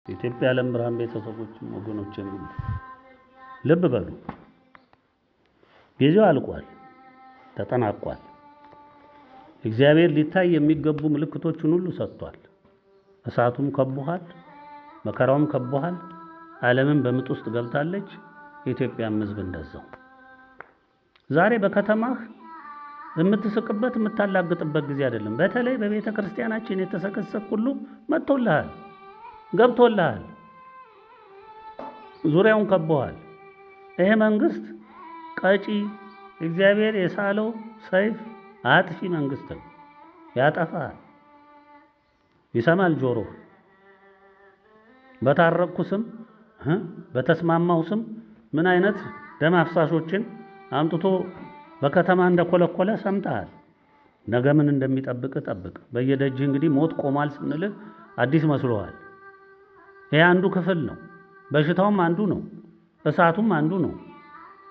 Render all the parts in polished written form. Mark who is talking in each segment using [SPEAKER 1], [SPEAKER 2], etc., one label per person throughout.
[SPEAKER 1] ኢትዮጵያ ዓለም ብርሃን ቤተሰቦችም ወገኖችም ልብ በሉ። ጊዜው አልቋል፣ ተጠናቋል። እግዚአብሔር ሊታይ የሚገቡ ምልክቶችን ሁሉ ሰጥቷል። እሳቱም ከቦሃል፣ መከራውም ከቦሃል። ዓለምን በምጥ ውስጥ ገብታለች። የኢትዮጵያም ሕዝብ እንደዛው። ዛሬ በከተማህ የምትስቅበት የምታላግጥበት ጊዜ አይደለም። በተለይ በቤተ ክርስቲያናችን የተሰከሰክ ሁሉ መጥቶልሃል፣ ገብቶልሃል፣ ዙሪያውን ከቦሃል። ይሄ መንግስት ቀጪ እግዚአብሔር የሳለው ሰይፍ አጥፊ መንግስት ነው። ያጠፋል። ይሰማል ጆሮ። በታረቅኩ ስም በተስማማው ስም ምን አይነት ደም አፍሳሾችን አምጥቶ በከተማ እንደኮለኮለ ሰምተሃል። ነገ ምን እንደሚጠብቅ ጠብቅ። በየደጅ እንግዲህ ሞት ቆሟል ስንልህ አዲስ መስሎሃል። ይሄ አንዱ ክፍል ነው። በሽታውም አንዱ ነው። እሳቱም አንዱ ነው።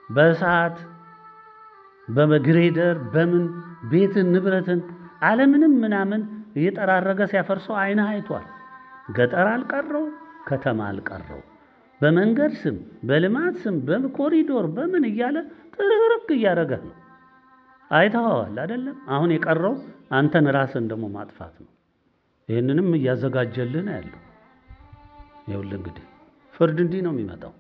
[SPEAKER 1] በእሳት በግሬደር በምን ቤትን ንብረትን ዓለምንም ምናምን እየጠራረገ ሲያፈርሰው አይነህ አይቷል። ገጠር አልቀረው፣ ከተማ አልቀረው። በመንገድ ስም በልማት ስም በኮሪዶር በምን እያለ ጥርቅርቅ እያደረገህ ነው። አይተኸዋል አይደለም? አሁን የቀረው አንተን ራስን ደግሞ ማጥፋት ነው። ይህንንም እያዘጋጀልህ ነው ያለው። ይኸውልህ እንግዲህ ፍርድ እንዲህ ነው የሚመጣው።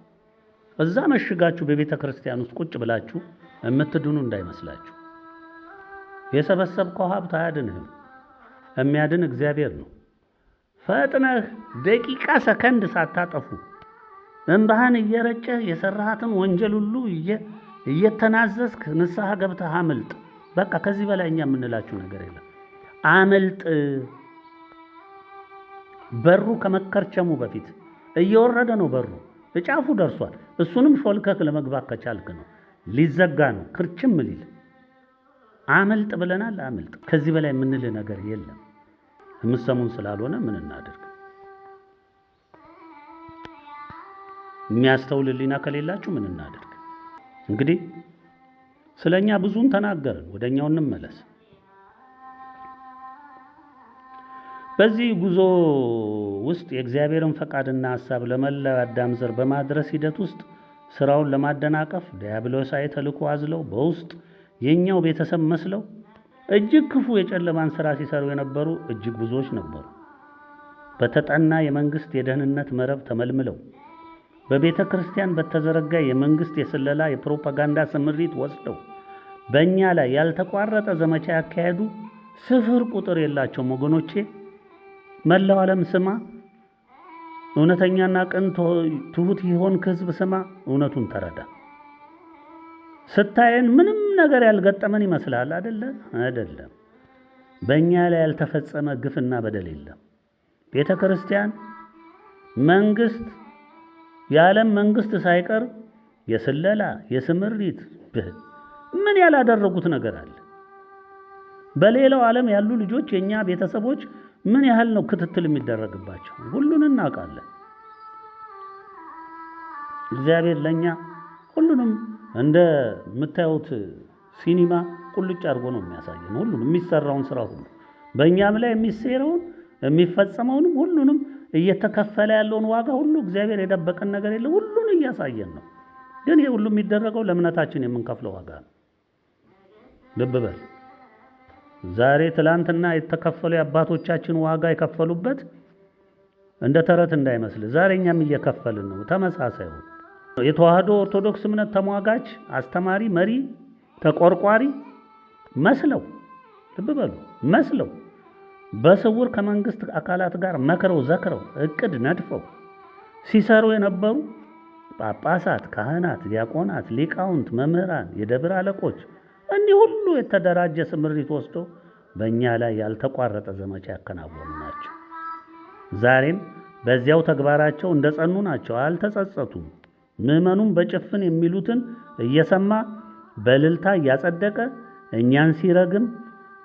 [SPEAKER 1] እዛ መሽጋችሁ በቤተ ክርስቲያን ውስጥ ቁጭ ብላችሁ የምትድኑ እንዳይመስላችሁ። የሰበሰብከው ሀብት አያድንህም። የሚያድን እግዚአብሔር ነው። ፈጥነህ ደቂቃ ሰከንድ ሳታጠፉ እንባህን እየረጨህ የሰራሃትን ወንጀል ሁሉ እየተናዘዝክ ንስሐ ገብተህ አመልጥ። በቃ ከዚህ በላይ እኛ የምንላችሁ ነገር የለም። አመልጥ። በሩ ከመከርቸሙ በፊት እየወረደ ነው። በሩ እጫፉ ደርሷል። እሱንም ሾልከህ ለመግባት ከቻልክ ነው። ሊዘጋ ነው። ክርችም ሊል አመልጥ ብለናል። አመልጥ። ከዚህ በላይ የምንልህ ነገር የለም። የምትሰሙን ስላልሆነ ምን እናድርግ? የሚያስተውል ሕሊና ከሌላችሁ ምን እናድርግ? እንግዲህ ስለኛ ብዙን ተናገርን። ወደኛው እንመለስ። በዚህ ጉዞ ውስጥ የእግዚአብሔርን ፈቃድና ሐሳብ ለመላው አዳም ዘር በማድረስ ሂደት ውስጥ ስራውን ለማደናቀፍ ዲያብሎሳዊ ተልዕኮ አዝለው በውስጥ የኛው ቤተሰብ መስለው እጅግ ክፉ የጨለማን ስራ ሲሰሩ የነበሩ እጅግ ብዙዎች ነበሩ። በተጠና የመንግስት የደህንነት መረብ ተመልምለው በቤተ ክርስቲያን በተዘረጋ የመንግስት የስለላ የፕሮፓጋንዳ ስምሪት ወስደው በእኛ ላይ ያልተቋረጠ ዘመቻ ያካሄዱ ስፍር ቁጥር የላቸውም። ወገኖቼ መላው ዓለም ስማ፣ እውነተኛና ቅን ትሁት ይሆን ህዝብ ስማ፣ እውነቱን ተረዳ። ስታየን ምንም ነገር ያልገጠመን ይመስላል አይደለ? አይደለም። በእኛ ላይ ያልተፈጸመ ግፍና በደል የለም። ቤተ ክርስቲያን መንግስት የዓለም መንግስት ሳይቀር የስለላ የስምሪት ምን ያላደረጉት ነገር አለ? በሌላው ዓለም ያሉ ልጆች የኛ ቤተሰቦች ምን ያህል ነው ክትትል የሚደረግባቸው? ሁሉን እናውቃለን። እግዚአብሔር ለኛ ሁሉንም እንደምታዩት ሲኒማ ቁልጭ አድርጎ ነው የሚያሳየን። ሁሉንም የሚሰራውን ስራ ሁሉ በእኛም ላይ የሚሰራውን የሚፈጸመውንም ሁሉንም እየተከፈለ ያለውን ዋጋ ሁሉ እግዚአብሔር የደበቀን ነገር የለም። ሁሉን እያሳየን ነው። ግን ይሄ ሁሉ የሚደረገው ለእምነታችን የምንከፍለው ዋጋ ነው። ልብ በል። ዛሬ ትላንትና የተከፈሉ የአባቶቻችን ዋጋ የከፈሉበት እንደ ተረት እንዳይመስል። ዛሬ እኛም እየከፈልን ነው። ተመሳሳይ ነው። የተዋህዶ ኦርቶዶክስ እምነት ተሟጋች፣ አስተማሪ፣ መሪ፣ ተቆርቋሪ መስለው ልብ በሉ መስለው በስውር ከመንግስት አካላት ጋር መክረው ዘክረው እቅድ ነድፈው ሲሰሩ የነበሩ ጳጳሳት፣ ካህናት፣ ዲያቆናት፣ ሊቃውንት፣ መምህራን፣ የደብር አለቆች እኒህ ሁሉ የተደራጀ ስምሪት ወስዶ በእኛ ላይ ያልተቋረጠ ዘመቻ ያከናወኑ ናቸው። ዛሬም በዚያው ተግባራቸው እንደጸኑ ናቸው። አልተጸጸቱም። ምዕመኑም በጭፍን የሚሉትን እየሰማ በእልልታ እያጸደቀ እኛን ሲረግም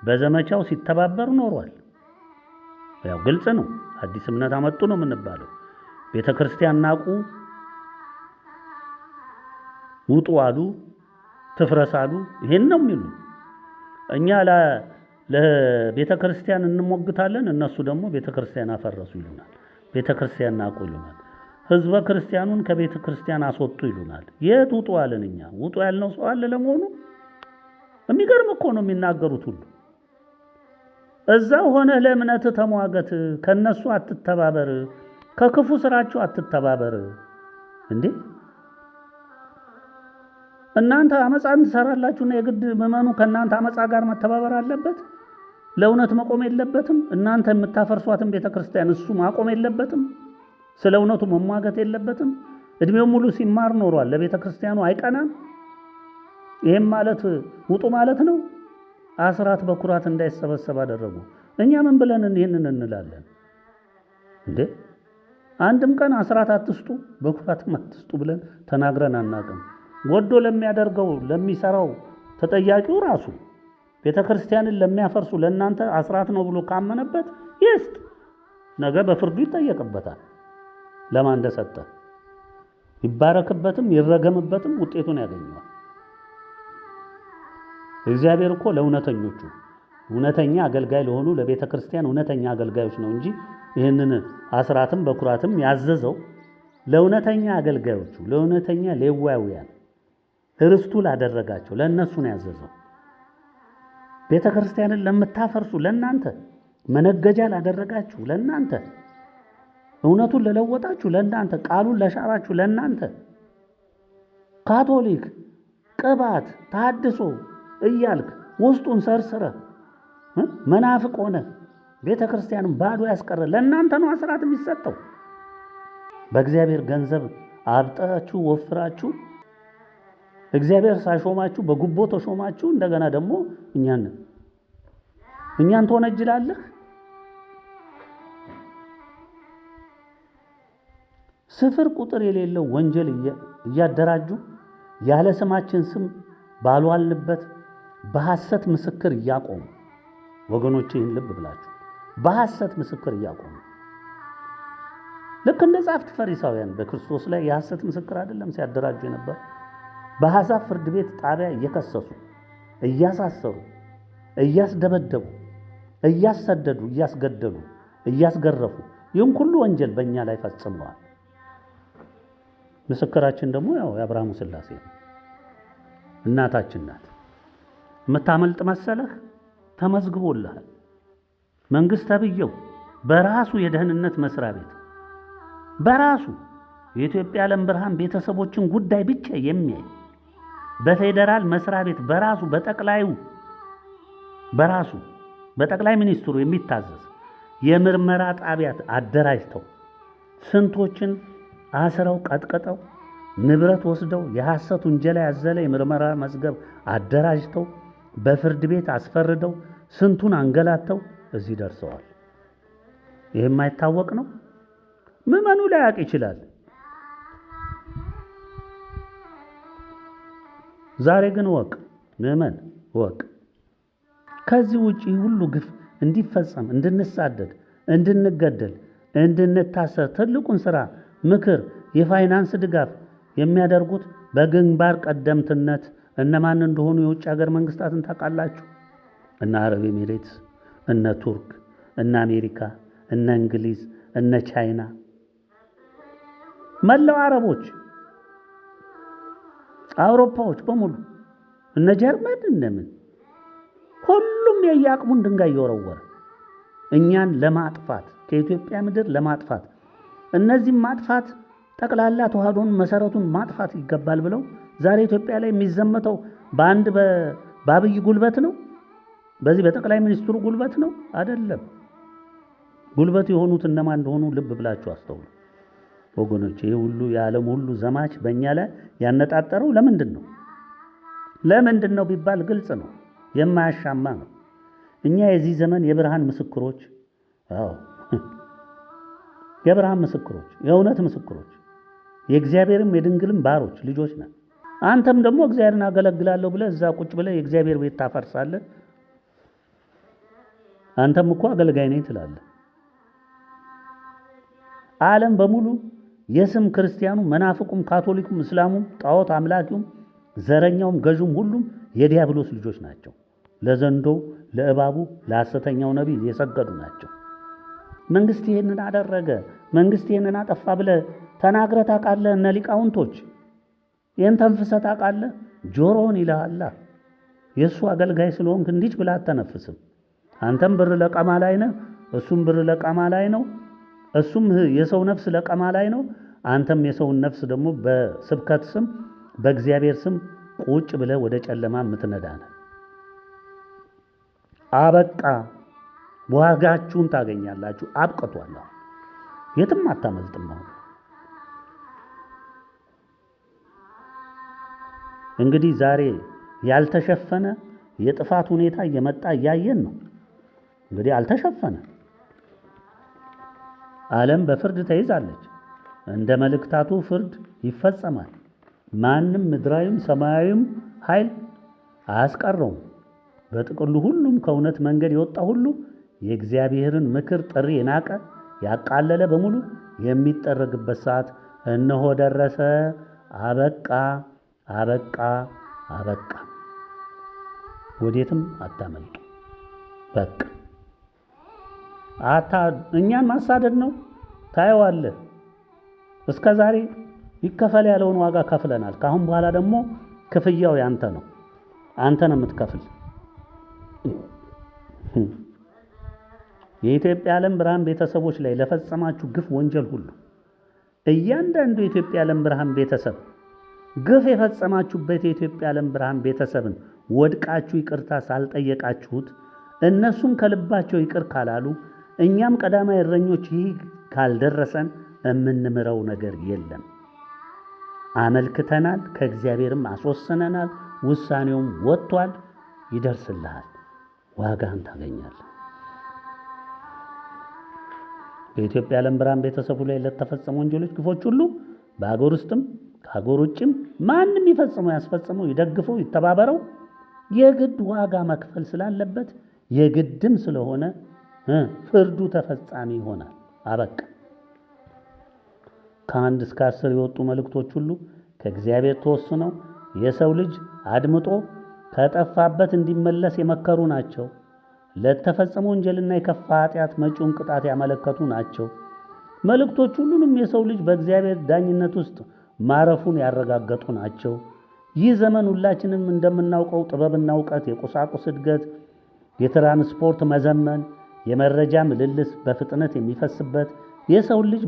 [SPEAKER 1] በዘመቻው ሲተባበር ኖሯል። ያው ግልጽ ነው። አዲስ እምነት አመጡ ነው የምንባለው። ቤተ ክርስቲያን ናቁ፣ ውጡ አሉ፣ ትፍረስ አሉ። ይሄን ነው የሚሉ። እኛ ለቤተ ክርስቲያን እንሞግታለን፣ እነሱ ደግሞ ቤተ ክርስቲያን አፈረሱ ይሉናል። ቤተ ክርስቲያን ናቁ ይሉናል። ህዝበ ክርስቲያኑን ከቤተ ክርስቲያን አስወጡ ይሉናል። የት ውጡ አለን እኛ? ውጡ ያልነው ሰው አለ ለመሆኑ? የሚገርም እኮ ነው የሚናገሩት ሁሉ። እዛው ሆነ ለእምነት ተሟገት፣ ከነሱ አትተባበር፣ ከክፉ ስራቸው አትተባበር። እንዴ እናንተ አመፃን ትሰራላችሁና የግድ ምዕመኑ ከእናንተ አመፃ ጋር መተባበር አለበት? ለእውነት መቆም የለበትም? እናንተ የምታፈርሷትን ቤተክርስቲያን እሱ ማቆም የለበትም? ስለ እውነቱ መሟገት የለበትም? እድሜው ሙሉ ሲማር ኖሯል። ለቤተ ክርስቲያኑ አይቀናም? ይሄም ማለት ውጡ ማለት ነው። አስራት በኩራት እንዳይሰበሰብ አደረጉ። እኛ ምን ብለን ይሄንን እንላለን እንዴ? አንድም ቀን አስራት አትስጡ በኩራትም አትስጡ ብለን ተናግረን አናውቅም። ወዶ ለሚያደርገው ለሚሰራው ተጠያቂው ራሱ። ቤተ ክርስቲያንን ለሚያፈርሱ ለእናንተ አስራት ነው ብሎ ካመነበት ይስጥ፣ ነገ በፍርዱ ይጠየቅበታል። ለማን እንደሰጠ ይባረክበትም ይረገምበትም ውጤቱን ያገኘዋል። እግዚአብሔር እኮ ለእውነተኞቹ እውነተኛ አገልጋይ ለሆኑ ለቤተ ክርስቲያን እውነተኛ አገልጋዮች ነው እንጂ ይህንን አስራትም በኩራትም ያዘዘው ለእውነተኛ አገልጋዮቹ ለእውነተኛ ሌዋውያን ርስቱ ላደረጋቸው ለእነሱ ነው ያዘዘው። ቤተ ክርስቲያንን ለምታፈርሱ ለእናንተ፣ መነገጃ ላደረጋችሁ ለእናንተ፣ እውነቱን ለለወጣችሁ ለእናንተ፣ ቃሉን ለሻራችሁ ለእናንተ፣ ካቶሊክ ቅባት ታድሶ እያልክ ውስጡን ሰርስረ መናፍቅ ሆነ ቤተ ክርስቲያንን ባዶ ያስቀረ ለእናንተ ነው አስራት የሚሰጠው። በእግዚአብሔር ገንዘብ አብጣችሁ ወፍራችሁ እግዚአብሔር ሳይሾማችሁ በጉቦ ተሾማችሁ እንደገና ደግሞ እኛን ትወነጅላለህ። ስፍር ቁጥር የሌለው ወንጀል እያደራጁ ያለ ስማችን ስም ባልዋልንበት በሐሰት ምስክር እያቆሙ ወገኖቼ ይህን ልብ ብላችሁ በሐሰት ምስክር እያቆሙ ልክ እንደ ጻፍት ፈሪሳውያን በክርስቶስ ላይ የሐሰት ምስክር አይደለም ሲያደራጁ የነበር በሐሳብ ፍርድ ቤት ጣቢያ እየከሰሱ እያሳሰሩ እያስደበደቡ እያሰደዱ እያስገደሉ እያስገረፉ ይህን ሁሉ ወንጀል በእኛ ላይ ፈጽመዋል። ምስክራችን ደግሞ ያው የአብርሃሙ ሥላሴ እናታችን ናት። የምታመልጥ መሰለህ? ተመዝግቦልሃል። መንግስት ተብየው በራሱ የደህንነት መስሪያ ቤት በራሱ የኢትዮጵያ ዓለም ብርሃን ቤተሰቦችን ጉዳይ ብቻ የሚያይ በፌደራል መስሪያ ቤት በራሱ በጠቅላይ ሚኒስትሩ የሚታዘዝ የምርመራ ጣቢያት አደራጅተው ስንቶችን አስረው ቀጥቀጠው ንብረት ወስደው የሐሰት ወንጀል ያዘለ የምርመራ መዝገብ አደራጅተው በፍርድ ቤት አስፈርደው ስንቱን አንገላተው እዚህ ደርሰዋል። ይሄ የማይታወቅ ነው? ምዕመኑ ላያውቅ ይችላል። ዛሬ ግን ወቅ ምዕመን ወቅ ከዚህ ውጪ ሁሉ ግፍ እንዲፈጸም እንድንሳደድ፣ እንድንገደል፣ እንድንታሰር ትልቁን ስራ ምክር፣ የፋይናንስ ድጋፍ የሚያደርጉት በግንባር ቀደምትነት እነማን እንደሆኑ የውጭ ሀገር መንግስታትን ታውቃላችሁ? እነ አረብ ኤሚሬትስ፣ እነ ቱርክ፣ እነ አሜሪካ፣ እነ እንግሊዝ፣ እነ ቻይና፣ መላው አረቦች፣ አውሮፓዎች በሙሉ እነ ጀርመን እነምን ሁሉም የያቅሙን ድንጋይ እየወረወረ እኛን ለማጥፋት ከኢትዮጵያ ምድር ለማጥፋት እነዚህም ማጥፋት ጠቅላላ ተዋህዶን መሰረቱን ማጥፋት ይገባል ብለው ዛሬ ኢትዮጵያ ላይ የሚዘመተው በአንድ በአብይ ጉልበት ነው? በዚህ በጠቅላይ ሚኒስትሩ ጉልበት ነው? አይደለም። ጉልበት የሆኑት እነማን እንደሆኑ ልብ ብላችሁ አስተውሉ ወገኖች። ይሄ ሁሉ የዓለም ሁሉ ዘማች በእኛ ላይ ያነጣጠረው ለምንድን ነው ቢባል ግልጽ ነው፣ የማያሻማ ነው። እኛ የዚህ ዘመን የብርሃን ምስክሮች፣ የብርሃን ምስክሮች፣ የእውነት ምስክሮች፣ የእግዚአብሔርም የድንግልም ባሮች ልጆች ነን። አንተም ደግሞ እግዚአብሔርን አገለግላለሁ ብለህ እዛ ቁጭ ብለህ የእግዚአብሔር ቤት ታፈርሳለህ። አንተም እኮ አገልጋይ ነኝ ትላለህ። ዓለም በሙሉ የስም ክርስቲያኑ፣ መናፍቁም፣ ካቶሊኩም፣ እስላሙም፣ ጣዖት አምላኪውም፣ ዘረኛውም፣ ገዥም ሁሉም የዲያብሎስ ልጆች ናቸው። ለዘንዶው፣ ለእባቡ፣ ለሐሰተኛው ነቢይ የሰገዱ ናቸው። መንግስት ይሄንን አደረገ፣ መንግስት ይሄንን አጠፋ ብለህ ተናግረህ ታውቃለህ? እነ ሊቃውንቶች ይህን ተንፍሰህ ታውቃለህ? ጆሮውን ይልሃል። የእሱ አገልጋይ ስለሆንክ እንዲች ብለህ አተነፍስም። አንተም ብር ለቀማ ላይ ነህ፣ እሱም ብር ለቀማ ላይ ነው። እሱም የሰው ነፍስ ለቀማ ላይ ነው። አንተም የሰውን ነፍስ ደግሞ በስብከት ስም በእግዚአብሔር ስም ቁጭ ብለህ ወደ ጨለማ የምትነዳ ነህ። አበቃ። ዋጋችሁን ታገኛላችሁ። አብቅቷል። የትም አታመልጥም። እንግዲህ ዛሬ ያልተሸፈነ የጥፋት ሁኔታ እየመጣ እያየን ነው። እንግዲህ አልተሸፈነ ዓለም በፍርድ ተይዛለች። እንደ መልእክታቱ ፍርድ ይፈጸማል። ማንም ምድራዊም ሰማያዊም ኃይል አያስቀረውም። በጥቅሉ ሁሉም ከእውነት መንገድ የወጣ ሁሉ የእግዚአብሔርን ምክር ጥሪ የናቀ ያቃለለ በሙሉ የሚጠረግበት ሰዓት እነሆ ደረሰ። አበቃ፣ አበቃ፣ አበቃ። ወዴትም አታመልጡ። በቃ እኛን ማሳደድ ነው። ታየዋለህ። እስከ ዛሬ ይከፈል ያለውን ዋጋ ከፍለናል። ካሁን በኋላ ደግሞ ክፍያው ያንተ ነው። አንተ ነው የምትከፍል። የኢትዮጵያ ዓለም ብርሃን ቤተሰቦች ላይ ለፈጸማችሁ ግፍ፣ ወንጀል ሁሉ እያንዳንዱ የኢትዮጵያ ዓለም ብርሃን ቤተሰብ ግፍ የፈጸማችሁበት የኢትዮጵያ ዓለም ብርሃን ቤተሰብን ወድቃችሁ ይቅርታ ሳልጠየቃችሁት እነሱም ከልባቸው ይቅር ካላሉ እኛም ቀዳማይ እረኞች ይህ ካልደረሰን የምንምረው ነገር የለም። አመልክተናል፣ ከእግዚአብሔርም አስወስነናል። ውሳኔውም ወጥቷል። ይደርስልሃል፣ ዋጋህን ታገኛለህ። በኢትዮጵያ ዓለም ብርሃን ቤተሰቡ ላይ ለተፈጸሙ ወንጀሎች፣ ግፎች ሁሉ በአገር ውስጥም ከአገር ውጭም ማንም ይፈጽመው ያስፈጽመው ይደግፈው ይተባበረው የግድ ዋጋ መክፈል ስላለበት የግድም ስለሆነ ፍርዱ ተፈጻሚ ይሆናል። አበቃ። ከአንድ እስከ 10 የወጡ መልእክቶች ሁሉ ከእግዚአብሔር ተወስነው የሰው ልጅ አድምጦ ከጠፋበት እንዲመለስ የመከሩ ናቸው። ለተፈጸመ ወንጀልና የከፋ ኃጢአት መጪውን ቅጣት ያመለከቱ ናቸው። መልእክቶች ሁሉንም የሰው ልጅ በእግዚአብሔር ዳኝነት ውስጥ ማረፉን ያረጋገጡ ናቸው። ይህ ዘመን ሁላችንም እንደምናውቀው ጥበብና እውቀት፣ የቁሳቁስ እድገት፣ የትራንስፖርት መዘመን፣ የመረጃ ምልልስ በፍጥነት የሚፈስበት፣ የሰው ልጅ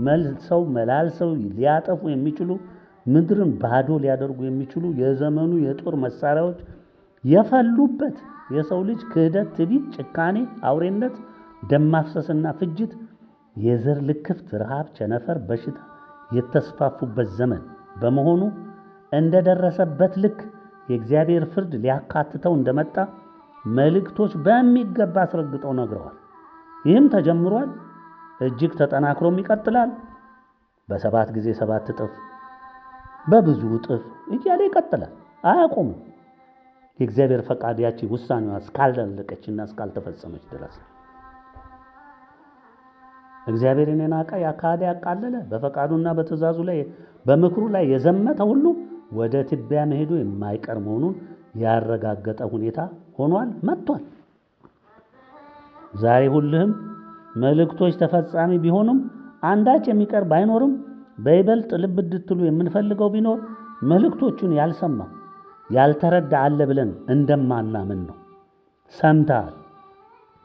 [SPEAKER 1] መልሰው መላልሰው ሊያጠፉ የሚችሉ ምድርን ባዶ ሊያደርጉ የሚችሉ የዘመኑ የጦር መሳሪያዎች የፈሉበት፣ የሰው ልጅ ክህደት፣ ትዕቢት፣ ጭካኔ፣ አውሬነት፣ ደም ማፍሰስና ፍጅት፣ የዘር ልክፍት፣ ረሃብ፣ ቸነፈር፣ በሽታ የተስፋፉበት ዘመን በመሆኑ እንደደረሰበት ልክ የእግዚአብሔር ፍርድ ሊያካትተው እንደመጣ መልእክቶች በሚገባ አስረግጠው ነግረዋል። ይህም ተጀምሯል፣ እጅግ ተጠናክሮም ይቀጥላል። በ7 ጊዜ 7 እጥፍ በብዙ እጥፍ እያለ ይቀጥላል፣ አያቆምም። የእግዚአብሔር ፈቃድ ያቺ ውሳኔዋ እስካልደለቀችና እስካልተፈጸመች ድረስ እግዚአብሔርን የናቀ ያካደ ያቃለለ በፈቃዱና በትእዛዙ ላይ በምክሩ ላይ የዘመተ ሁሉ ወደ ትቢያ መሄዱ የማይቀር መሆኑን ያረጋገጠ ሁኔታ ሆኗል፣ መጥቷል። ዛሬ ሁሉም መልእክቶች ተፈጻሚ ቢሆኑም አንዳች የሚቀር ባይኖርም በይበልጥ ልብ እንድትሉ የምንፈልገው ቢኖር መልእክቶቹን ያልሰማ ያልተረዳ አለ ብለን እንደማናምን ነው። ሰምተሃል።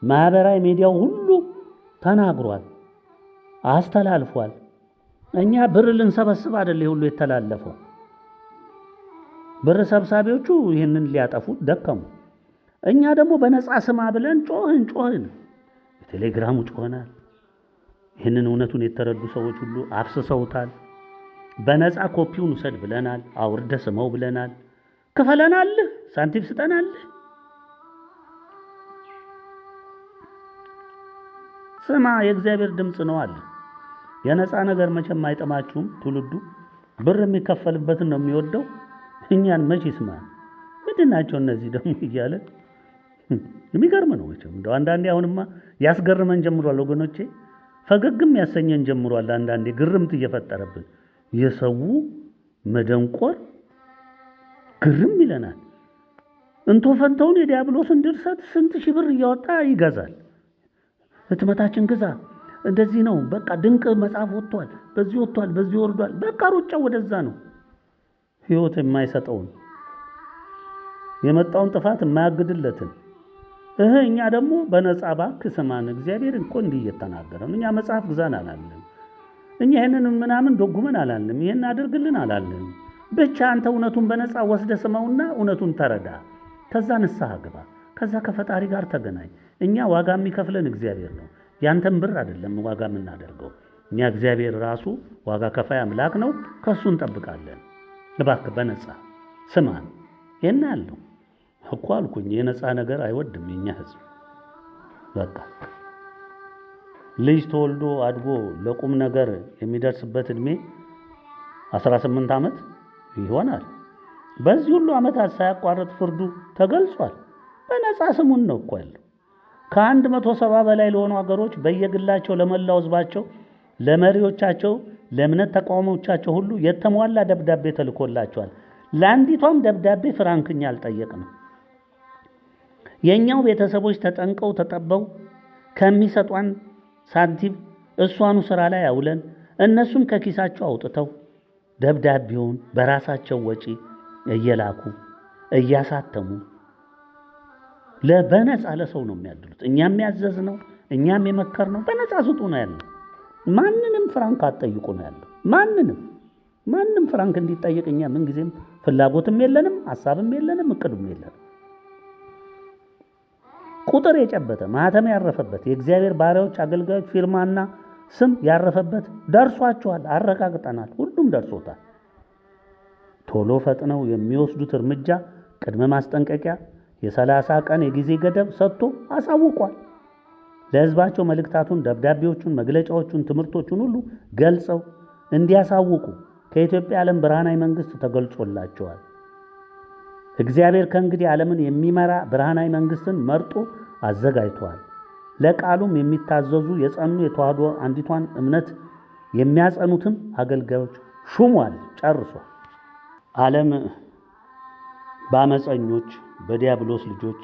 [SPEAKER 1] ማህበራዊ ሚዲያው ሁሉ ተናግሯል፣ አስተላልፏል። እኛ ብር ልንሰበስብ አይደል ሁሉ የተላለፈው። ብር ሰብሳቢዎቹ ይህንን ሊያጠፉ ደከሙ። እኛ ደግሞ በነፃ ስማ ብለን ጮህን። በቴሌግራሙ ጮህናል። ይህንን እውነቱን የተረዱ ሰዎች ሁሉ አፍስሰውታል። በነፃ ኮፒውን ውሰድ ብለናል፣ አውርደ ስመው ብለናል፣ ክፈለናል፣ ሳንቲም ስጠናል። ስማ፣ የእግዚአብሔር ድምፅ ነው አለ። የነፃ ነገር መቼም አይጠማችሁም። ትውልዱ ብር የሚከፈልበትን ነው የሚወደው። እኛን መቼ ይስማ? ምንድናቸው እነዚህ ደግሞ እያለ የሚገርም ነው። እንደው አንዳንዴ አሁንማ ያስገርመን ጀምሯል ወገኖቼ፣ ፈገግም ያሰኘን ጀምሯል። አንዳንዴ ግርምት እየፈጠረብን የሰው መደንቆር ግርም ይለናል። እንቶ ፈንተውን የዲያብሎስን ድርሰት ስንት ሺህ ብር እያወጣ ይገዛል። ህትመታችን ግዛ፣ እንደዚህ ነው በቃ ድንቅ መጽሐፍ ወጥቷል፣ በዚህ ወጥቷል፣ በዚህ ወርዷል። በቃ ሩጫው ወደዛ ነው። ህይወት የማይሰጠውን የመጣውን ጥፋት የማያግድለትን እኛ ደግሞ በነፃ እባክህ ስማን፣ እግዚአብሔር እኮ እንዲህ እየተናገረ ነው። እኛ መጽሐፍ ግዛን አላለም። እኛ ይሄንን ምናምን ዶጉመን አላለም። ይሄን አድርግልን አላለም። ብቻ አንተ እውነቱን በነፃ ወስደህ ስማውና እውነቱን ተረዳ። ከዛ ንስሐ ግባ። ከዛ ከፈጣሪ ጋር ተገናኝ። እኛ ዋጋ የሚከፍለን እግዚአብሔር ነው። ያንተን ብር አይደለም ዋጋ የምናደርገው። እኛ እግዚአብሔር ራሱ ዋጋ ከፋይ አምላክ ነው። ከሱ እንጠብቃለን። እባክህ በነፃ ስማን። ይሄን ያለው እኮ አልኩኝ። የነፃ ነገር አይወድም የኛ ህዝብ። በቃ ልጅ ተወልዶ አድጎ ለቁም ነገር የሚደርስበት እድሜ 18 ዓመት ይሆናል። በዚህ ሁሉ ዓመታት ሳያቋርጥ ፍርዱ ተገልጿል። በነፃ ስሙን ነው እኮ ያለው። ከ170 በላይ ለሆኑ ሀገሮች በየግላቸው ለመላው ህዝባቸው፣ ለመሪዎቻቸው፣ ለእምነት ተቃዋሚዎቻቸው ሁሉ የተሟላ ደብዳቤ ተልኮላቸዋል። ለአንዲቷም ደብዳቤ ፍራንክኛ አልጠየቅንም። የኛው ቤተሰቦች ተጠንቀው ተጠበው ከሚሰጧን ሳንቲም እሷኑ ስራ ላይ አውለን እነሱም ከኪሳቸው አውጥተው ደብዳቤውን በራሳቸው ወጪ እየላኩ እያሳተሙ በነፃ ለሰው ነው የሚያድሉት። እኛም ያዘዝነው እኛም የመከርነው በነፃ ስጡ ነው ያለው። ማንንም ፍራንክ አትጠይቁ ነው ያለው። ማንም ፍራንክ እንዲጠይቅ እኛ ምንጊዜም ፍላጎትም የለንም፣ ሐሳብም የለንም፣ እቅዱም የለንም። ቁጥር የጨበጠ ማህተም ያረፈበት የእግዚአብሔር ባሪያዎች አገልጋዮች ፊርማና ስም ያረፈበት ደርሷቸዋል። አረጋግጠናል። ሁሉም ደርሶታል። ቶሎ ፈጥነው የሚወስዱት እርምጃ ቅድመ ማስጠንቀቂያ የ30 ቀን የጊዜ ገደብ ሰጥቶ አሳውቋል። ለህዝባቸው መልእክታቱን፣ ደብዳቤዎቹን፣ መግለጫዎቹን፣ ትምህርቶቹን ሁሉ ገልጸው እንዲያሳውቁ ከኢትዮጵያ ዓለም ብርሃናዊ መንግስት ተገልጾላቸዋል። እግዚአብሔር ከእንግዲህ ዓለምን የሚመራ ብርሃናዊ መንግስትን መርጦ አዘጋጅቷል። ለቃሉም የሚታዘዙ የጸኑ የተዋህዶ አንዲቷን እምነት የሚያጸኑትም አገልጋዮች ሹሟል። ጨርሷል። ዓለም በአመፀኞች በዲያብሎስ ልጆች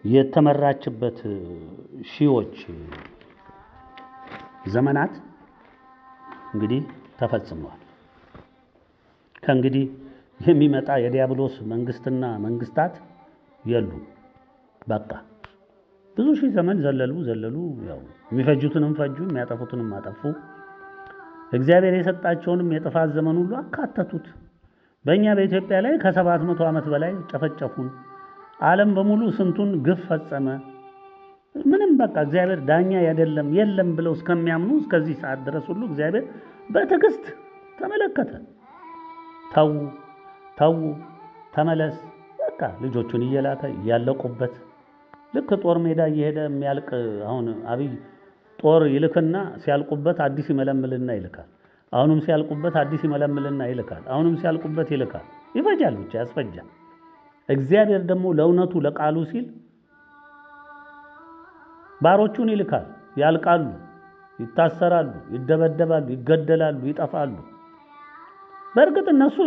[SPEAKER 1] የተመራችበት ሺዎች ዘመናት እንግዲህ ተፈጽመዋል። ከእንግዲህ የሚመጣ የዲያብሎስ መንግስትና መንግስታት የሉም። በቃ ብዙ ሺህ ዘመን ዘለሉ። ያው የሚፈጁትንም ፈጁ፣ የሚያጠፉትንም አጠፉ። እግዚአብሔር የሰጣቸውንም የጥፋት ዘመን ሁሉ አካተቱት። በእኛ በኢትዮጵያ ላይ ከ700 ዓመት በላይ ጨፈጨፉን። ዓለም በሙሉ ስንቱን ግፍ ፈጸመ። ምንም በቃ እግዚአብሔር ዳኛ አይደለም የለም ብለው እስከሚያምኑ እስከዚህ ሰዓት ድረስ ሁሉ እግዚአብሔር በትዕግስት ተመለከተ። ተው ተመለስ። በቃ ልጆቹን እየላከ እያለቁበት ልክ ጦር ሜዳ እየሄደ የሚያልቅ አሁን አብይ ጦር ይልክና ሲያልቁበት አዲስ ይመለምልና ይልካል። አሁንም ሲያልቁበት አዲስ ይመለምልና ይልካል። አሁንም ሲያልቁበት ይልካል። ይፈጃል፣ ብቻ ያስፈጃል። እግዚአብሔር ደግሞ ለእውነቱ ለቃሉ ሲል ባሮቹን ይልካል። ያልቃሉ፣ ይታሰራሉ፣ ይደበደባሉ፣ ይገደላሉ፣ ይጠፋሉ። በእርግጥ እነሱ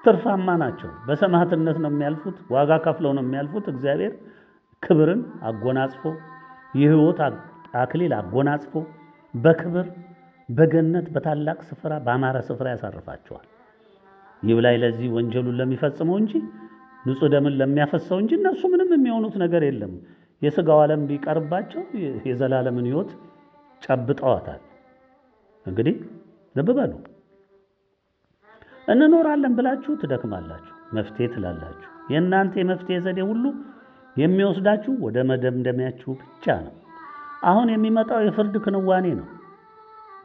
[SPEAKER 1] ትርፋማ ናቸው። በሰማዕትነት ነው የሚያልፉት፣ ዋጋ ከፍለው ነው የሚያልፉት። እግዚአብሔር ክብርን አጎናጽፎ የሕይወት አክሊል አጎናጽፎ በክብር በገነት በታላቅ ስፍራ በአማረ ስፍራ ያሳርፋቸዋል። ይብላኝ ለዚህ ወንጀሉን ለሚፈጽመው እንጂ ንጹሕ ደምን ለሚያፈሰው እንጂ እነሱ ምንም የሚሆኑት ነገር የለም። የሥጋው ዓለም ቢቀርባቸው የዘላለምን ሕይወት ጨብጠዋታል። እንግዲህ ልብ በሉ። እንኖራለን ብላችሁ ትደክማላችሁ፣ መፍትሄ ትላላችሁ። የእናንተ የመፍትሄ ዘዴ ሁሉ የሚወስዳችሁ ወደ መደምደሚያችሁ ብቻ ነው። አሁን የሚመጣው የፍርድ ክንዋኔ ነው።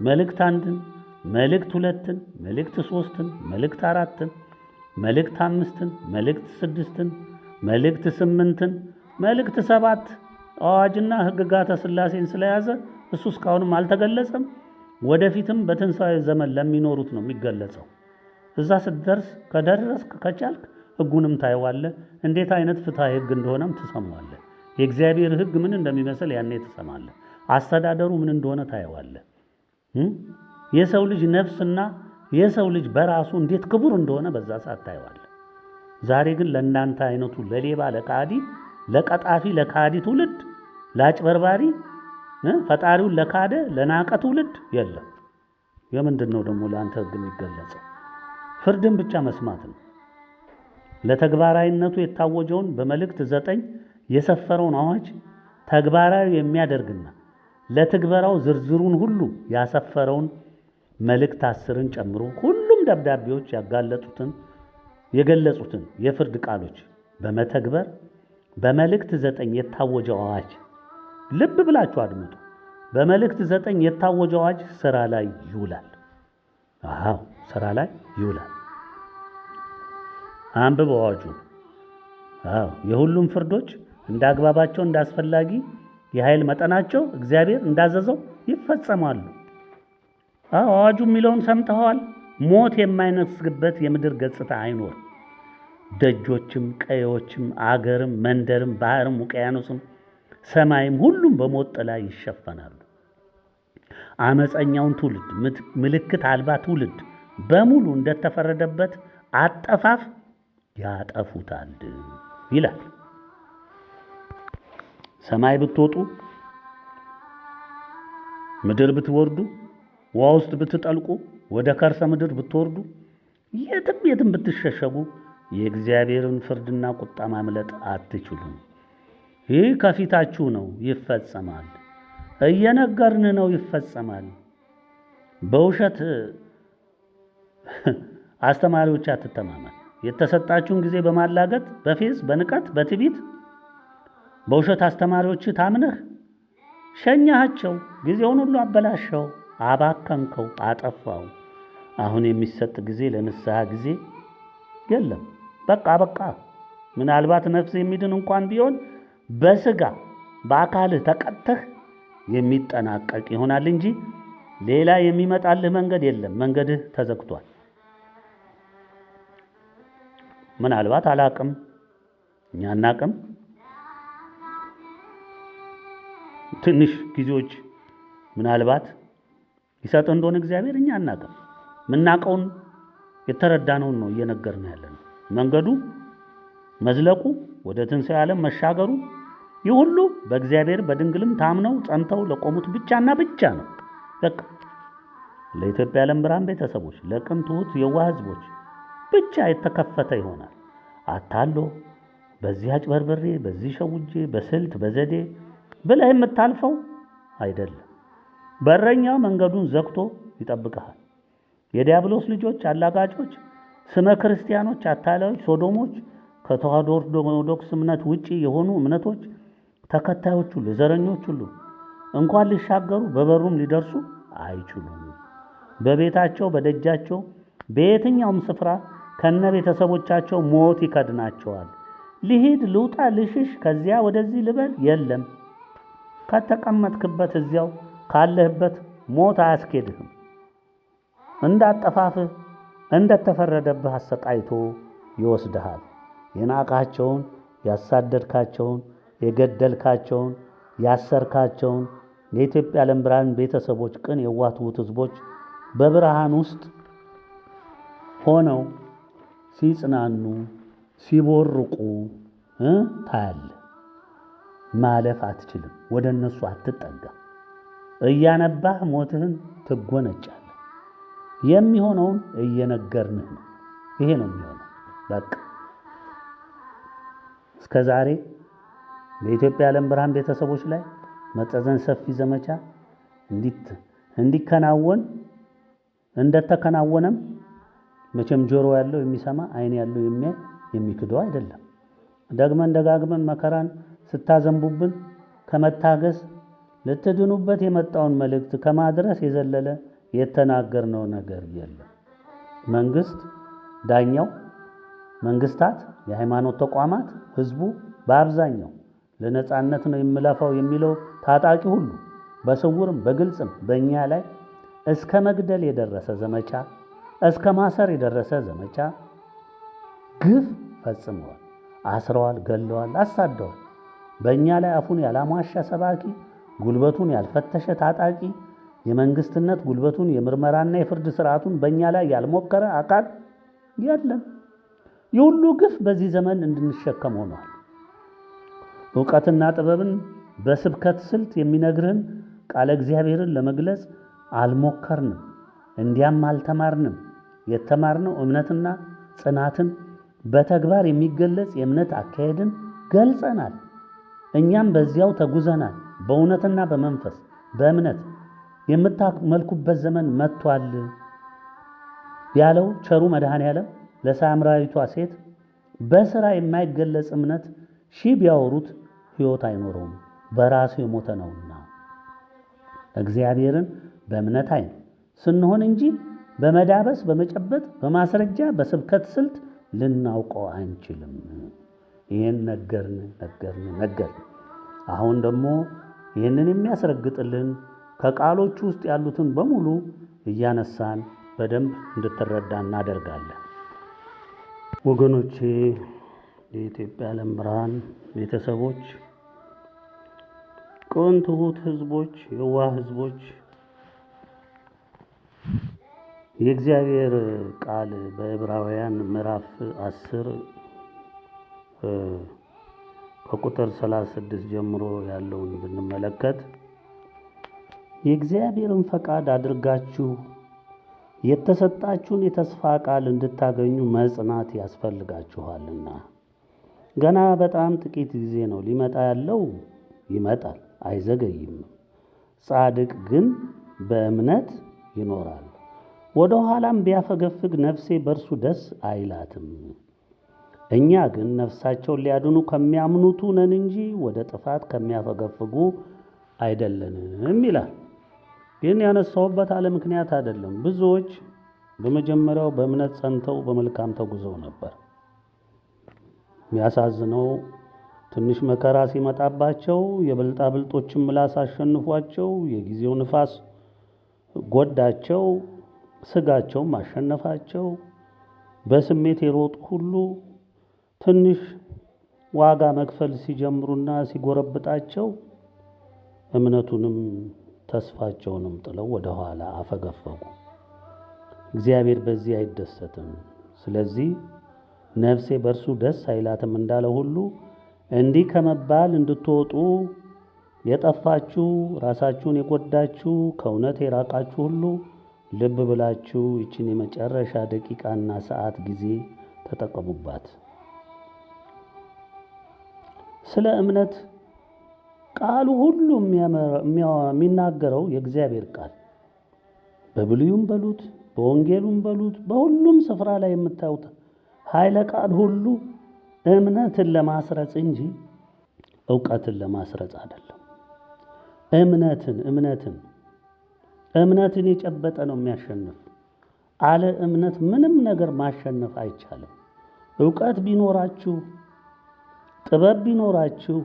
[SPEAKER 1] መልእክት 1ን፣ መልእክት 2ን፣ መልእክት 3ን፣ መልእክት 4ን፣ መልእክት 5ን፣ መልእክት 6ን፣ መልእክት 8ን፣ መልእክት 7 አዋጅና ሕግጋተ ሥላሴን ስለያዘ እሱ እስካሁንም አልተገለጸም። ወደፊትም በትንሣኤ ዘመን ለሚኖሩት ነው የሚገለጸው። እዛ ስትደርስ ከደረስክ ከቻልክ ሕጉንም ታየዋለህ። እንዴት አይነት ፍትሐዊ ሕግ እንደሆነም ትሰማዋለህ። የእግዚአብሔር ሕግ ምን እንደሚመስል ያኔ ትሰማለህ። አስተዳደሩ ምን እንደሆነ ታየዋለህ። የሰው ልጅ ነፍስና የሰው ልጅ በራሱ እንዴት ክቡር እንደሆነ በዛ ሰዓት ታየዋለህ። ዛሬ ግን ለእናንተ አይነቱ ለሌባ፣ ለካዲ፣ ለቀጣፊ፣ ለካዲ ትውልድ ለአጭበርባሪ ፈጣሪውን ለካደ ለናቀ ትውልድ የለም። የምንድን ነው ደግሞ ለአንተ ሕግ የሚገለጸው? ፍርድን ብቻ መስማት ነው። ለተግባራዊነቱ የታወጀውን በመልእክት 9 የሰፈረውን አዋጅ ተግባራዊ የሚያደርግና ለትግበራው ዝርዝሩን ሁሉ ያሰፈረውን መልእክት 10ን ጨምሮ ሁሉም ደብዳቤዎች የገለጹትን የፍርድ ቃሎች በመተግበር በመልእክት 9 የታወጀው አዋጅ ልብ ብላችሁ አድምጡ። በመልእክት 9 የታወጀው አዋጅ ስራ ላይ ይውላል። አዎ ስራ ላይ ይውላል። አንብብ አዋጁን። አዎ የሁሉም ፍርዶች እንዳግባባቸው እንዳስፈላጊ የኃይል መጠናቸው እግዚአብሔር እንዳዘዘው ይፈጸማሉ። አዎ አዋጁ የሚለውን ሰምተዋል። ሞት የማይነግስበት የምድር ገጽታ አይኖርም። ደጆችም፣ ቀዮችም፣ አገርም፣ መንደርም፣ ባህርም፣ ውቅያኖስም፣ ሰማይም ሁሉም በሞት ጥላ ይሸፈናሉ። አመፀኛውን ትውልድ ምልክት አልባ ትውልድ በሙሉ እንደተፈረደበት አጠፋፍ ያጠፉታል ይላል። ሰማይ ብትወጡ፣ ምድር ብትወርዱ፣ ውሃ ውስጥ ብትጠልቁ፣ ወደ ከርሰ ምድር ብትወርዱ፣ የትም ብትሸሸጉ የእግዚአብሔርን ፍርድና ቁጣ ማምለጥ አትችሉም። ይህ ከፊታችሁ ነው፣ ይፈጸማል። እየነገርን ነው፣ ይፈጸማል። በውሸት አስተማሪዎች አትተማመን። የተሰጣችሁን ጊዜ በማላገጥ በፌዝ በንቀት በትዕቢት በውሸት አስተማሪዎች ታምነህ ሸኛቸው። ጊዜውን ሁሉ አበላሸው፣ አባከንከው፣ አጠፋው። አሁን የሚሰጥ ጊዜ ለንስሐ ጊዜ የለም። በቃ ምናልባት ነፍስ የሚድን እንኳን ቢሆን በስጋ በአካልህ ተቀጥተህ የሚጠናቀቅ ይሆናል እንጂ ሌላ የሚመጣልህ መንገድ የለም። መንገድህ ተዘግቷል። ምናልባት አላቅም፣ እኛ አናቅም። ትንሽ ጊዜዎች ምናልባት ይሰጥ እንደሆነ እግዚአብሔር እኛ አናቅም። ምናቀውን የተረዳነውን ነው እየነገርን ያለን። መንገዱ መዝለቁ ወደ ትንሣኤ ዓለም መሻገሩ ይህ ሁሉ በእግዚአብሔር በድንግልም ታምነው ጸንተው ለቆሙት ብቻና ብቻ ነው። በቃ ለኢትዮጵያ ዓለም ብርሃን ቤተሰቦች፣ ለቅን ትሑት የዋህ ሕዝቦች ብቻ የተከፈተ ይሆናል። አታሎ በዚህ አጭበርብሬ በዚህ ሸውጄ በስልት በዘዴ ብለህ የምታልፈው አይደለም። በረኛው መንገዱን ዘግቶ ይጠብቅሃል። የዲያብሎስ ልጆች አላጋጮች፣ ስመ ክርስቲያኖች፣ አታላዮች፣ ሶዶሞች፣ ከተዋህዶ ኦርቶዶክስ እምነት ውጪ የሆኑ እምነቶች ተከታዮች ሁሉ ዘረኞች ሁሉ እንኳን ሊሻገሩ በበሩም ሊደርሱ አይችሉም። በቤታቸው በደጃቸው በየትኛውም ስፍራ ከነ ቤተሰቦቻቸው ሞት ይከድናቸዋል። ልሂድ ልውጣ ልሽሽ ከዚያ ወደዚህ ልበል የለም። ከተቀመጥክበት እዚያው ካለህበት ሞት አያስኬድህም። እንዳጠፋፍህ እንደተፈረደብህ አሰቃይቶ ይወስድሃል። የናቃቸውን፣ ያሳደድካቸውን፣ የገደልካቸውን፣ ያሰርካቸውን የኢትዮጵያ ዓለም ብርሃን ቤተሰቦች ቅን የዋህ ትሑት ሕዝቦች በብርሃን ውስጥ ሆነው ሲጽናኑ ሲቦርቁ ታያለህ። ማለፍ አትችልም። ወደ እነሱ አትጠጋ። እያነባህ ሞትህን ትጎነጫለህ። የሚሆነውን እየነገርንህ ነው። ይሄ ነው የሚሆነው። በቃ እስከ ዛሬ በኢትዮጵያ ዓለም ብርሃን ቤተሰቦች ላይ መጠዘን ሰፊ ዘመቻ እንዲከናወን እንደተከናወነም መቼም ጆሮ ያለው የሚሰማ ዓይን ያለው የሚያይ የሚክደው አይደለም። ደጋግመን መከራን ስታዘንቡብን ከመታገስ ልትድኑበት የመጣውን መልእክት ከማድረስ የዘለለ የተናገርነው ነገር የለም። መንግስት፣ ዳኛው፣ መንግስታት፣ የሃይማኖት ተቋማት፣ ህዝቡ በአብዛኛው ለነጻነት ነው የምለፋው የሚለው ታጣቂ ሁሉ በስውርም በግልጽም በእኛ ላይ እስከ መግደል የደረሰ ዘመቻ፣ እስከ ማሰር የደረሰ ዘመቻ ግፍ ፈጽመዋል። አስረዋል፣ ገለዋል፣ አሳደዋል። በእኛ ላይ አፉን ያላሟሻ ሰባኪ፣ ጉልበቱን ያልፈተሸ ታጣቂ፣ የመንግስትነት ጉልበቱን የምርመራና የፍርድ ስርዓቱን በእኛ ላይ ያልሞከረ አካል የለም። የሁሉ ግፍ በዚህ ዘመን እንድንሸከም ሆኗል። ዕውቀትና ጥበብን በስብከት ስልት የሚነግርህን ቃለ እግዚአብሔርን ለመግለጽ አልሞከርንም። እንዲያም አልተማርንም። የተማርነው እምነትና ጽናትን በተግባር የሚገለጽ የእምነት አካሄድን ገልጸናል። እኛም በዚያው ተጉዘናል። በእውነትና በመንፈስ በእምነት የምታመልኩበት ዘመን መጥቷል ያለው ቸሩ መድኃኔዓለም ለሳምራዊቷ ሴት በሥራ የማይገለጽ እምነት ሺህ ቢያወሩት ሕይወት አይኖረውም፣ በራሱ የሞተ ነውና እግዚአብሔርን በእምነት ዓይን ስንሆን እንጂ በመዳበስ በመጨበጥ በማስረጃ በስብከት ስልት ልናውቀው አንችልም። ይህን ነገርን። አሁን ደግሞ ይህንን የሚያስረግጥልን ከቃሎቹ ውስጥ ያሉትን በሙሉ እያነሳን በደንብ እንድትረዳ እናደርጋለን። ወገኖቼ፣ የኢትዮጵያ ዓለም ብርሃን ቤተሰቦች፣ ቅን ትሑት ሕዝቦች፣ የዋህ ሕዝቦች የእግዚአብሔር ቃል በዕብራውያን ምዕራፍ 10 ከቁጥር 36 ጀምሮ ያለውን ብንመለከት የእግዚአብሔርን ፈቃድ አድርጋችሁ የተሰጣችሁን የተስፋ ቃል እንድታገኙ መጽናት ያስፈልጋችኋልና ገና በጣም ጥቂት ጊዜ ነው። ሊመጣ ያለው ይመጣል፣ አይዘገይም። ጻድቅ ግን በእምነት ይኖራል። ወደ ኋላም ቢያፈገፍግ ነፍሴ በእርሱ ደስ አይላትም። እኛ ግን ነፍሳቸውን ሊያድኑ ከሚያምኑቱ ነን እንጂ ወደ ጥፋት ከሚያፈገፍጉ አይደለንም ይላል። ይህን ያነሳሁበት አለ ምክንያት አይደለም። ብዙዎች በመጀመሪያው በእምነት ጸንተው በመልካም ተጉዘው ነበር። የሚያሳዝነው ትንሽ መከራ ሲመጣባቸው የብልጣብልጦችን ምላስ አሸንፏቸው፣ የጊዜው ንፋስ ጎዳቸው፣ ስጋቸውም አሸነፋቸው። በስሜት የሮጡ ሁሉ ትንሽ ዋጋ መክፈል ሲጀምሩና ሲጎረብጣቸው እምነቱንም ተስፋቸውንም ጥለው ወደ ኋላ አፈገፈጉ። እግዚአብሔር በዚህ አይደሰትም። ስለዚህ ነፍሴ በእርሱ ደስ አይላትም እንዳለ ሁሉ እንዲህ ከመባል እንድትወጡ የጠፋችሁ፣ ራሳችሁን የጎዳችሁ፣ ከእውነት የራቃችሁ ሁሉ ልብ ብላችሁ ይችን የመጨረሻ ደቂቃና ሰዓት ጊዜ ተጠቀሙባት። ስለ እምነት ቃሉ ሁሉ የሚናገረው የእግዚአብሔር ቃል በብሉይም በሉት በወንጌሉም በሉት በሁሉም ስፍራ ላይ የምታዩት ኃይለ ቃል ሁሉ እምነትን ለማስረጽ እንጂ ዕውቀትን ለማስረጽ አይደለም። እምነትን የጨበጠ ነው የሚያሸንፍ። አለ እምነት ምንም ነገር ማሸነፍ አይቻልም። ዕውቀት ቢኖራችሁ፣ ጥበብ ቢኖራችሁ፣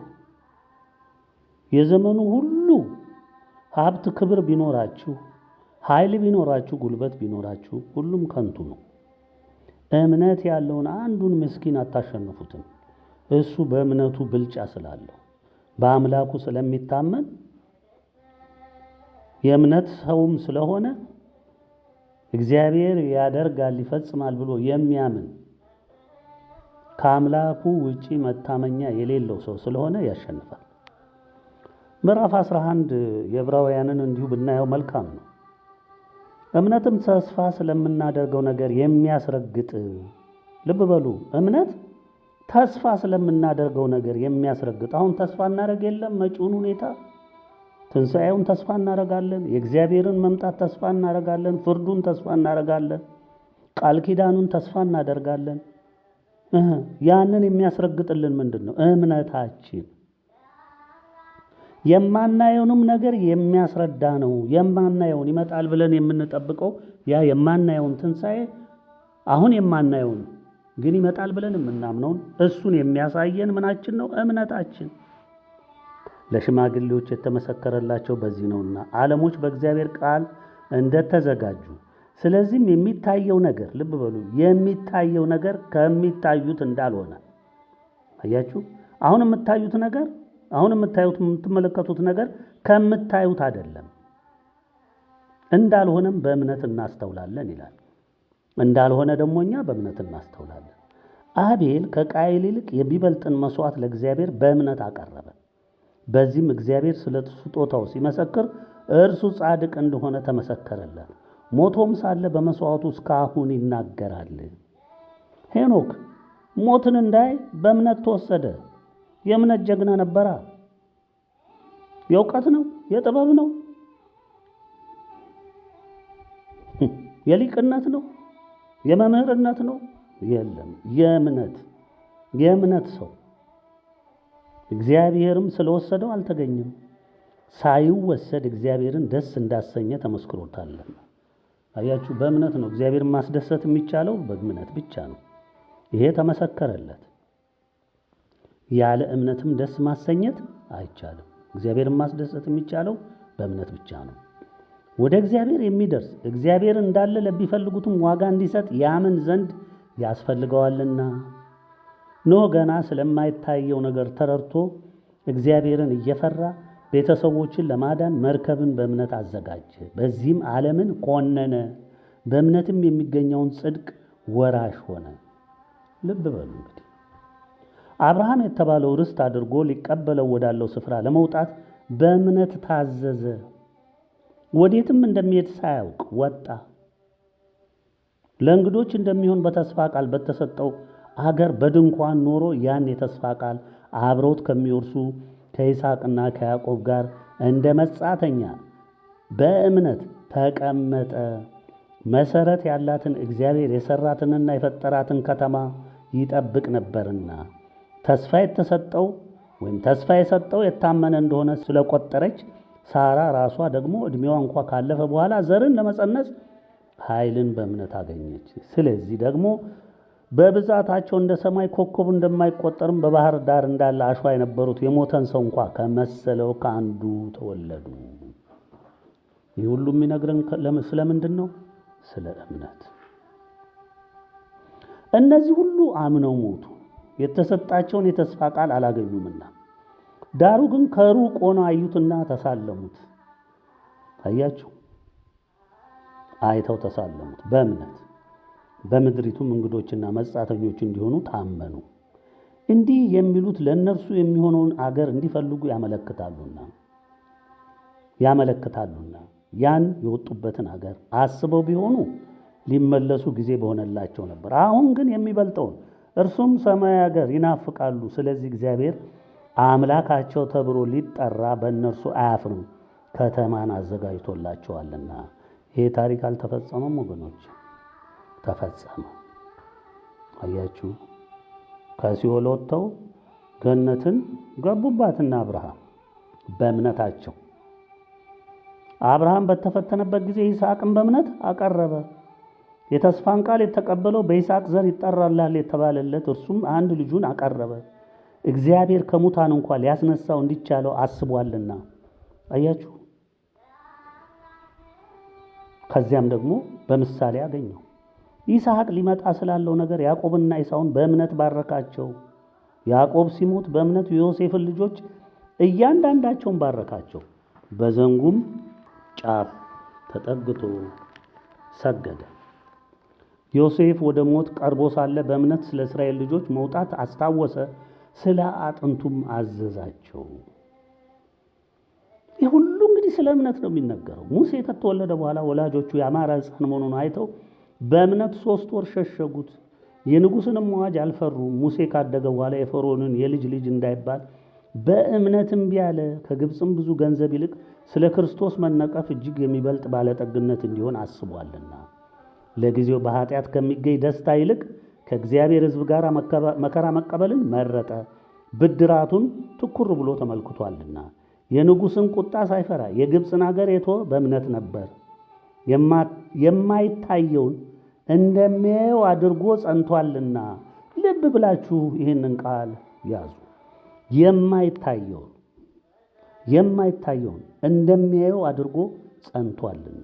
[SPEAKER 1] የዘመኑ ሁሉ ሀብት ክብር ቢኖራችሁ፣ ኃይል ቢኖራችሁ፣ ጉልበት ቢኖራችሁ ሁሉም ከንቱ ነው። እምነት ያለውን አንዱን ምስኪን አታሸንፉትም። እሱ በእምነቱ ብልጫ ስላለው በአምላኩ ስለሚታመን የእምነት ሰውም ስለሆነ እግዚአብሔር ያደርጋል ይፈጽማል ብሎ የሚያምን ከአምላኩ ውጪ መታመኛ የሌለው ሰው ስለሆነ ያሸንፋል። ምዕራፍ 11 የዕብራውያንን እንዲሁ ብናየው መልካም ነው። እምነትም ተስፋ ስለምናደርገው ነገር የሚያስረግጥ፣ ልብ በሉ፣ እምነት ተስፋ ስለምናደርገው ነገር የሚያስረግጥ። አሁን ተስፋ እናደርግ የለም መጪውን ሁኔታ፣ ትንሣኤውን ተስፋ እናደርጋለን፣ የእግዚአብሔርን መምጣት ተስፋ እናደርጋለን፣ ፍርዱን ተስፋ እናደርጋለን፣ ቃል ኪዳኑን ተስፋ እናደርጋለን። ያንን የሚያስረግጥልን ምንድን ነው? እምነታችን የማናየውንም ነገር የሚያስረዳ ነው። የማናየውን ይመጣል ብለን የምንጠብቀው ያ የማናየውን ትንሣኤ፣ አሁን የማናየውን ግን ይመጣል ብለን የምናምነውን እሱን የሚያሳየን ምናችን ነው? እምነታችን። ለሽማግሌዎች የተመሰከረላቸው በዚህ ነውና ዓለሞች በእግዚአብሔር ቃል እንደተዘጋጁ፣ ስለዚህም የሚታየው ነገር፣ ልብ በሉ፣ የሚታየው ነገር ከሚታዩት እንዳልሆነ። አያችሁ? አሁን የምትመለከቱት ነገር ከምታዩት አይደለም እንዳልሆነም በእምነት እናስተውላለን ይላል። እንዳልሆነ ደግሞ እኛ በእምነት እናስተውላለን። አቤል ከቃየል ይልቅ የሚበልጥን መስዋዕት ለእግዚአብሔር በእምነት አቀረበ። በዚህም እግዚአብሔር ስለ ስጦታው ሲመሰክር እርሱ ጻድቅ እንደሆነ ተመሰከረለት። ሞቶም ሳለ በመሥዋዕቱ እስካሁን ይናገራል። ሄኖክ ሞትን እንዳይ በእምነት ተወሰደ። የእምነት ጀግና ነበራ። የእውቀት ነው? የጥበብ ነው? የሊቅነት ነው? የመምህርነት ነው? የለም። የእምነት ሰው እግዚአብሔርም ስለወሰደው አልተገኘም። ሳይወሰድ እግዚአብሔርን ደስ እንዳሰኘ ተመስክሮታልና። አያችሁ፣ በእምነት ነው እግዚአብሔርን ማስደሰት የሚቻለው፣ በእምነት ብቻ ነው። ይሄ ተመሰከረለት። ያለ እምነትም ደስ ማሰኘት አይቻልም። እግዚአብሔርን ማስደሰት የሚቻለው በእምነት ብቻ ነው። ወደ እግዚአብሔር የሚደርስ እግዚአብሔር እንዳለ ለሚፈልጉትም ዋጋ እንዲሰጥ ያምን ዘንድ ያስፈልገዋልና። ኖህ ገና ስለማይታየው ነገር ተረድቶ እግዚአብሔርን እየፈራ ቤተሰቦችን ለማዳን መርከብን በእምነት አዘጋጀ። በዚህም ዓለምን ኮነነ። በእምነትም የሚገኘውን ጽድቅ ወራሽ ሆነ። ልብ በሉ እንግዲህ አብርሃም የተባለው ርስት አድርጎ ሊቀበለው ወዳለው ስፍራ ለመውጣት በእምነት ታዘዘ። ወዴትም እንደሚሄድ ሳያውቅ ወጣ። ለእንግዶች እንደሚሆን በተስፋ ቃል በተሰጠው አገር በድንኳን ኖሮ ያን የተስፋ ቃል አብረውት ከሚወርሱ ከይስሐቅና ከያዕቆብ ጋር እንደ መጻተኛ በእምነት ተቀመጠ። መሰረት ያላትን እግዚአብሔር የሰራትንና የፈጠራትን ከተማ ይጠብቅ ነበርና። ተስፋ የሰጠው የታመነ እንደሆነ ስለቆጠረች ሳራ ራሷ ደግሞ ዕድሜዋ እንኳ ካለፈ በኋላ ዘርን ለመጸነስ ኃይልን በእምነት አገኘች። ስለዚህ ደግሞ በብዛታቸው እንደ ሰማይ ኮከብ እንደማይቆጠርም በባህር ዳር እንዳለ አሸዋ የነበሩት የሞተን ሰው እንኳ ከመሰለው ከአንዱ ተወለዱ። ይህ ሁሉ የሚነግረን ስለምንድን ነው? ስለ እምነት። እነዚህ ሁሉ አምነው ሞቱ፣ የተሰጣቸውን የተስፋ ቃል አላገኙምና። ዳሩ ግን ከሩቅ ሆነው አዩትና ተሳለሙት። አያችሁ፣ አይተው ተሳለሙት በእምነት። በምድሪቱም እንግዶችና መጻተኞች እንዲሆኑ ታመኑ። እንዲህ የሚሉት ለእነርሱ የሚሆነውን አገር እንዲፈልጉ ያመለክታሉና ያን የወጡበትን አገር አስበው ቢሆኑ ሊመለሱ ጊዜ በሆነላቸው ነበር። አሁን ግን የሚበልጠውን እርሱም ሰማያዊ አገር ይናፍቃሉ። ስለዚህ እግዚአብሔር አምላካቸው ተብሎ ሊጠራ በእነርሱ አያፍርም፣ ከተማን አዘጋጅቶላቸዋልና። ይሄ ታሪክ አልተፈጸመም ወገኖች? ተፈጸመ። አያችሁ፣ ከሲኦል ወጥተው ገነትን ገቡባትና አብርሃም በእምነታቸው። አብርሃም በተፈተነበት ጊዜ ይስሐቅን በእምነት አቀረበ። የተስፋን ቃል የተቀበለው በይስሐቅ ዘር ይጠራላል የተባለለት እርሱም አንድ ልጁን አቀረበ። እግዚአብሔር ከሙታን እንኳን ሊያስነሳው እንዲቻለው አስቧልና። አያችሁ፣ ከዚያም ደግሞ በምሳሌ አገኘው። ይስሐቅ ሊመጣ ስላለው ነገር ያዕቆብና ኤሳውን በእምነት ባረካቸው። ያዕቆብ ሲሞት በእምነት የዮሴፍን ልጆች እያንዳንዳቸውን ባረካቸው። በዘንጉም ጫፍ ተጠግቶ ሰገደ። ዮሴፍ ወደ ሞት ቀርቦ ሳለ በእምነት ስለ እስራኤል ልጆች መውጣት አስታወሰ፣ ስለ አጥንቱም አዘዛቸው። ይህ ሁሉ እንግዲህ ስለ እምነት ነው የሚነገረው። ሙሴ ከተወለደ በኋላ ወላጆቹ ያማረ ሕፃን መሆኑን አይተው በእምነት 3 ወር ሸሸጉት። የንጉሥንም አዋጅ አልፈሩም። ሙሴ ካደገ በኋላ የፈርዖንን የልጅ ልጅ እንዳይባል በእምነት እምቢ አለ። ከግብፅም ብዙ ገንዘብ ይልቅ ስለ ክርስቶስ መነቀፍ እጅግ የሚበልጥ ባለጠግነት እንዲሆን አስቧልና። ለጊዜው በኃጢአት ከሚገኝ ደስታ ይልቅ ከእግዚአብሔር ሕዝብ ጋር መከራ መቀበልን መረጠ፣ ብድራቱን ትኩር ብሎ ተመልክቷልና። የንጉሥን ቁጣ ሳይፈራ የግብፅን አገር የተወ በእምነት ነበር። የማይታየውን እንደሚያየው አድርጎ ጸንቷልና። ልብ ብላችሁ ይህንን ቃል ያዙ። የማይታየውን እንደሚያየው አድርጎ ጸንቷልና።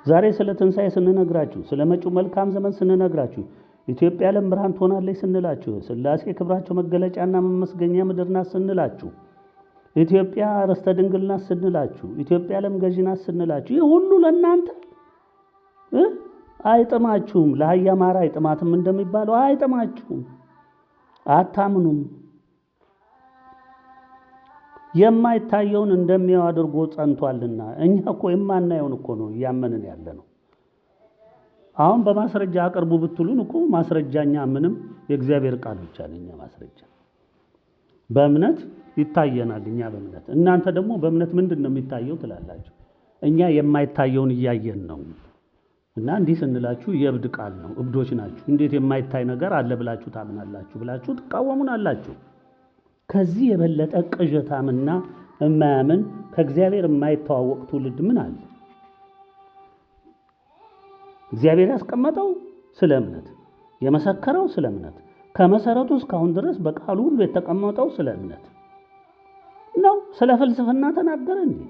[SPEAKER 1] ዛሬ ስለ ትንሣኤ ስንነግራችሁ፣ ስለ መጪው መልካም ዘመን ስንነግራችሁ፣ ኢትዮጵያ ዓለም ብርሃን ትሆናለች ስንላችሁ፣ ሥላሴ ክብራቸው መገለጫና መመስገኛ ምድር ናት ስንላችሁ፣ ኢትዮጵያ ርስተ ድንግል ናት ስንላችሁ፣ ኢትዮጵያ ዓለም ገዢ ናት ስንላችሁ፣ ይህ ሁሉ ለእናንተ አይጥማችሁም። ለአህያ ማር አይጥማትም እንደሚባለው አይጥማችሁም። አታምኑም። የማይታየውን እንደሚያው አድርጎ ጸንቷልና። እኛ እኮ የማናየውን እኮ ነው እያመንን ያለ ነው። አሁን በማስረጃ አቅርቡ ብትሉን እኮ ማስረጃኛ ምንም የእግዚአብሔር ቃል ብቻ ነው እኛ ማስረጃ። በእምነት ይታየናል እኛ በእምነት። እናንተ ደግሞ በእምነት ምንድነው የሚታየው ትላላችሁ? እኛ የማይታየውን እያየን ነው። እና እንዲህ ስንላችሁ የእብድ ቃል ነው፣ እብዶች ናችሁ፣ እንዴት የማይታይ ነገር አለ ብላችሁ ታምናላችሁ ብላችሁ ትቃወሙናላችሁ። ከዚህ የበለጠ ቅዠታምና የማያምን ከእግዚአብሔር የማይተዋወቅ ትውልድ ምን አለ? እግዚአብሔር ያስቀመጠው ስለ እምነት፣ የመሰከረው ስለ እምነት፣ ከመሰረቱ እስካሁን ድረስ በቃሉ ሁሉ የተቀመጠው ስለ እምነት ነው። ስለ ፍልስፍና ተናገረ እንዴ?